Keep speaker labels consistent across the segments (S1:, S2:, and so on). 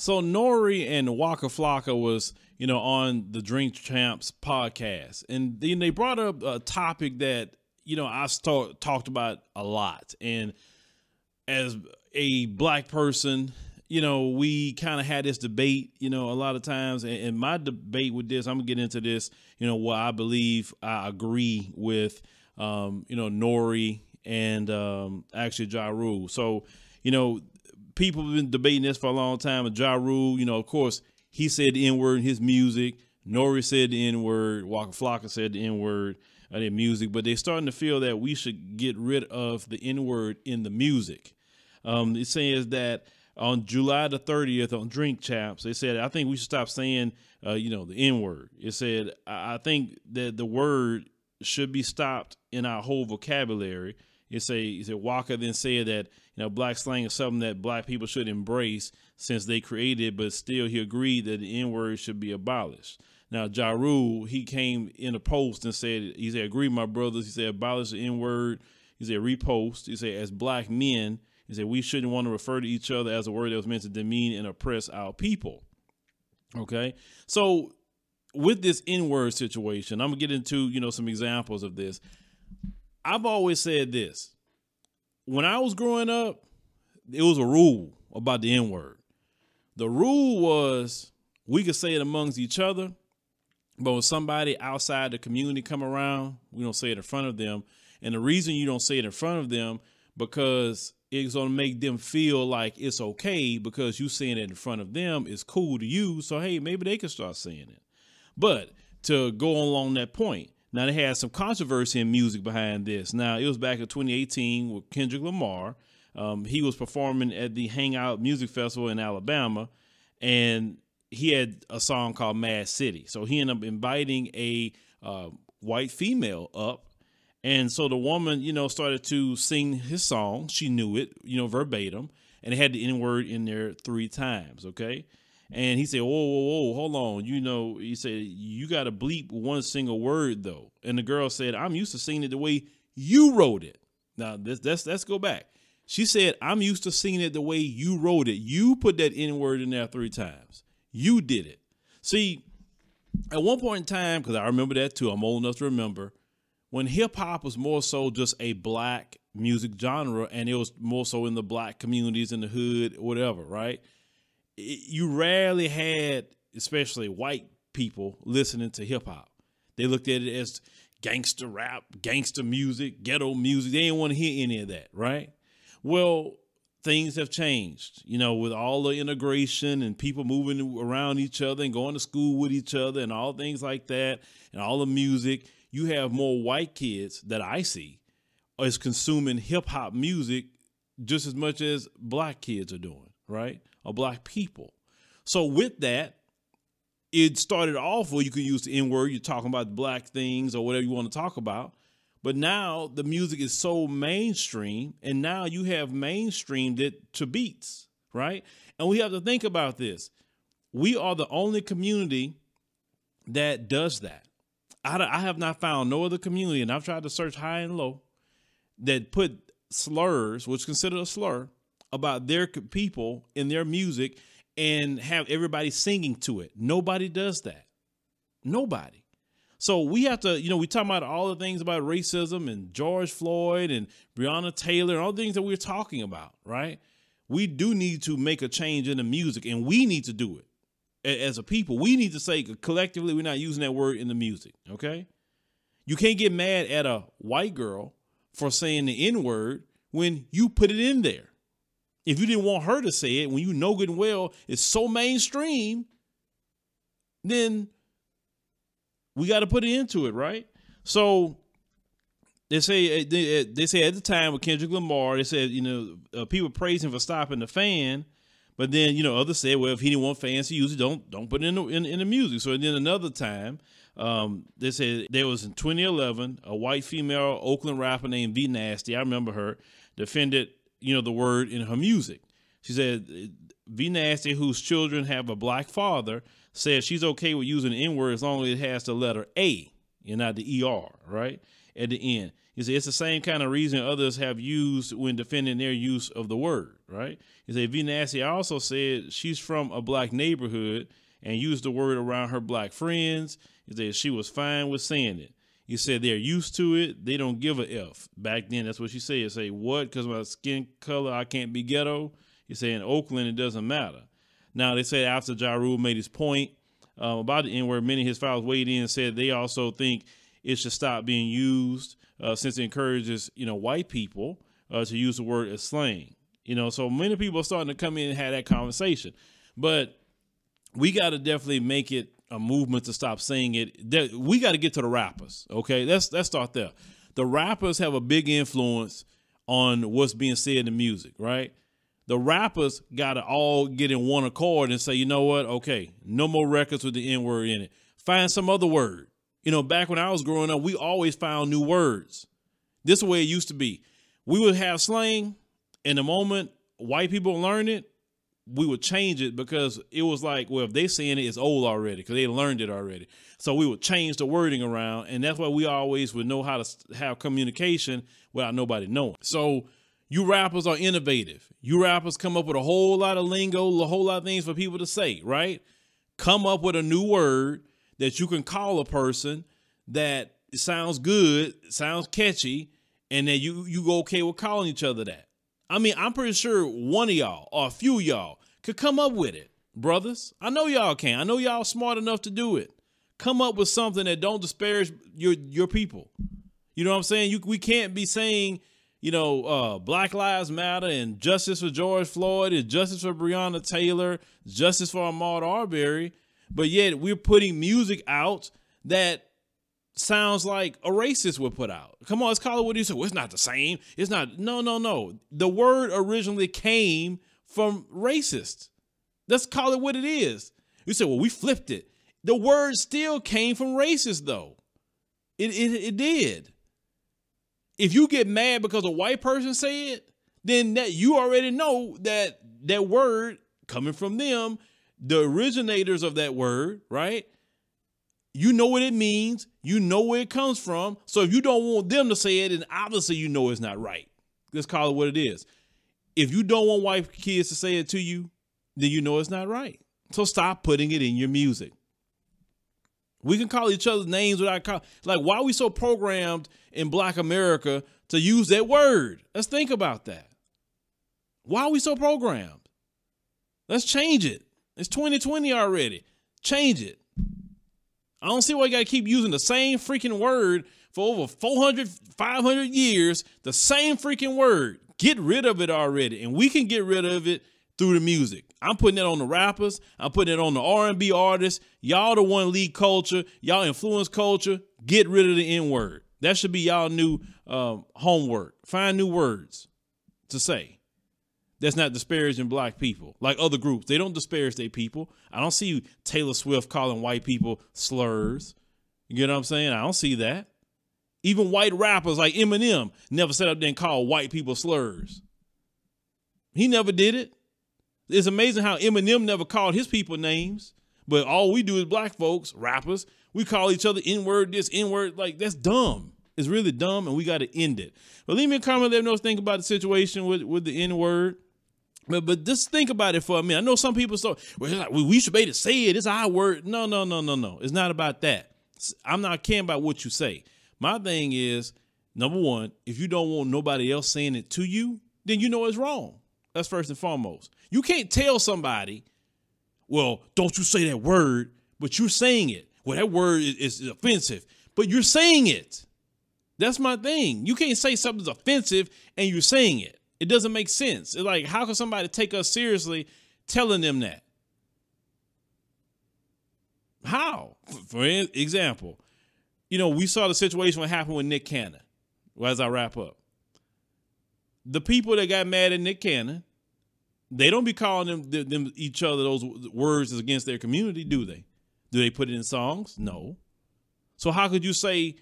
S1: So Nori and Waka Flocka was, on the Drink Champs podcast, and then they brought up a topic that I talked about a lot. And as a black person, we kind of had this debate, a lot of times. And my debate with this, I'm gonna get into this, what I believe I agree with, Nori and actually Ja Rule. So, people have been debating this for a long time. And Ja Rule, of course, he said the N-word in his music. Nori said the N-word. Waka Flocka said the N-word in their music. But they're starting to feel that we should get rid of the N-word in the music. It says that on July the 30th on Drink Champs, they said, I think we should stop saying, the N-word. It said, I think that the word should be stopped in our whole vocabulary. He said Walker then said that, black slang is something that black people should embrace since they created it, but still he agreed that the N-word should be abolished. Now, Ja Rule, he came in a post and said, agree, my brothers. He said, abolish the N-word. He said, repost. He said, as black men, he said, we shouldn't want to refer to each other as a word that was meant to demean and oppress our people. Okay. So with this N-word situation, I'm gonna get into, some examples of this. I've always said this. When I was growing up, it was a rule about the N-word. The rule was we could say it amongst each other, but when somebody outside the community come around, we don't say it in front of them. And the reason you don't say it in front of them, because it's going to make them feel like it's okay because you saying it in front of them is cool to you. So, hey, maybe they can start saying it. But to go along that point, now they had some controversy in music behind this. Now, it was back in 2018 with Kendrick Lamar. He was performing at the Hangout Music Festival in Alabama, and he had a song called Mad City. So he ended up inviting a white female up. And so the woman, started to sing his song. She knew it, verbatim. And it had the N-word in there 3 times, okay? And he said, whoa, hold on. He said, you got to bleep one single word, though. And the girl said, I'm used to singing it the way you wrote it. Now, let's go back. She said, I'm used to singing it the way you wrote it. You put that N-word in there 3 times. You did it. See, at one point in time, because I remember that too, I'm old enough to remember, when hip hop was more so just a black music genre, and it was more so in the black communities in the hood, whatever, right? You rarely had, especially white people, listening to hip hop. They looked at it as gangster rap, gangster music, ghetto music. They didn't want to hear any of that, right? Well, things have changed, with all the integration and people moving around each other and going to school with each other and all things like that, and all the music. You have more white kids that I see is consuming hip hop music just as much as black kids are doing, right? Or black people. So with that, it started off where you could use the N-word. You're talking about black things or whatever you want to talk about. But now the music is so mainstream, and now you have mainstreamed it to beats, right? And we have to think about this. We are the only community that does that. I have not found no other community, and I've tried to search high and low, that put slurs, which is considered a slur, about their people in their music and have everybody singing to it. Nobody does that. Nobody. So we have to, we talking about all the things about racism and George Floyd and Breonna Taylor and all the things that we're talking about, right? We do need to make a change in the music, and we need to do it. As a people, we need to say collectively, we're not using that word in the music. Okay. You can't get mad at a white girl for saying the N-word when you put it in there. If you didn't want her to say it, when you know good and well it's so mainstream, then we got to put it into it. Right. So they say at the time with Kendrick Lamar, they said, people praise him for stopping the fan. But then, others said, well, if he didn't want fans to use it, don't put it in the music. So then another time, they said there was in 2011, a white female Oakland rapper named V Nasty, I remember her, defended, the word in her music. She said, V Nasty, whose children have a black father, said she's okay with using the N-word as long as it has the letter A and not the ER, right, at the end. He said, it's the same kind of reason others have used when defending their use of the word, right? He said, V Nasty also said she's from a black neighborhood and used the word around her black friends. He said she was fine with saying it. He said they're used to it. They don't give a F. Back then, that's what she said. Say, what? Because my skin color, I can't be ghetto? He said, in Oakland, it doesn't matter. Now, they said after Ja Rule made his point about the N-word, many of his followers weighed in and said they also think it should stop being used since it encourages, white people to use the word as slang. So many people are starting to come in and have that conversation. But we got to definitely make it a movement to stop saying it. We got to get to the rappers, okay? Let's start there. The rappers have a big influence on what's being said in music, right? The rappers got to all get in one accord and say, you know what? Okay, no more records with the N-word in it. Find some other word. Back when I was growing up, we always found new words. This is the way it used to be. We would have slang, and the moment white people learn it, we would change it because it was like, well, if they saying it, it's old already because they learned it already. So we would change the wording around, and that's why we always would know how to have communication without nobody knowing. So you rappers are innovative. You rappers come up with a whole lot of lingo, a whole lot of things for people to say, right? Come up with a new word that you can call a person that sounds good, sounds catchy, and that you go okay with calling each other that. I mean, I'm pretty sure one of y'all or a few of y'all could come up with it, brothers. I know y'all can. I know y'all smart enough to do it. Come up with something that don't disparage your people. You know what I'm saying? We can't be saying, Black Lives Matter and justice for George Floyd and justice for Breonna Taylor, justice for Ahmaud Arbery, but yet we're putting music out that sounds like a racist would put out. Come on, let's call it what he said. Well, it's not the same. It's not. No. The word originally came from racist. Let's call it what it is. You say, well, we flipped it. The word still came from racist, though. It did. If you get mad because a white person say it, then that you already know that word coming from them, the originators of that word, right? You know what it means. You know where it comes from. So if you don't want them to say it, then obviously you know it's not right. Let's call it what it is. If you don't want white kids to say it to you, then you know it's not right. So stop putting it in your music. We can call each other names without why are we so programmed in Black America to use that word? Let's think about that. Why are we so programmed? Let's change it. It's 2020 already. Change it. I don't see why you got to keep using the same freaking word for over 400, 500 years, the same freaking word. Get rid of it already, and we can get rid of it through the music. I'm putting it on the rappers. I'm putting it on the R&B artists. Y'all the one lead culture. Y'all influence culture. Get rid of the N-word. That should be y'all new homework. Find new words to say. That's not disparaging black people like other groups. They don't disparage their people. I don't see Taylor Swift calling white people slurs. You get what I'm saying? I don't see that. Even white rappers like Eminem never sat up there and called white people slurs. He never did it. It's amazing how Eminem never called his people names, but all we do is black folks, rappers, we call each other N-word this, N-word. Like, that's dumb. It's really dumb, and we got to end it. But leave me a comment, let me know what you think about the situation with the N-word. But just think about it for a minute. I know some people we should be able to say it. It's our word. No. It's not about that. I'm not caring about what you say. My thing is, number one, if you don't want nobody else saying it to you, then you know it's wrong. That's first and foremost. You can't tell somebody, well, don't you say that word, but you're saying it. Well, that word is offensive, but you're saying it. That's my thing. You can't say something's offensive and you're saying it. It doesn't make sense. It's like, how can somebody take us seriously telling them that? How? For example, we saw the situation what happened with Nick Cannon. Well, as I wrap up, the people that got mad at Nick Cannon, they don't be calling them each other those words against their community, do they? Do they put it in songs? No. So how could you say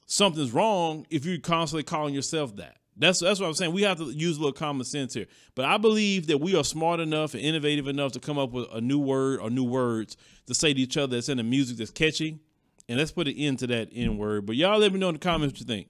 S1: something's wrong if you're constantly calling yourself that? That's what I'm saying. We have to use a little common sense here. But I believe that we are smart enough and innovative enough to come up with a new word or new words to say to each other that's in the music that's catchy. And let's put an end to that N-word. But y'all let me know in the comments what you think.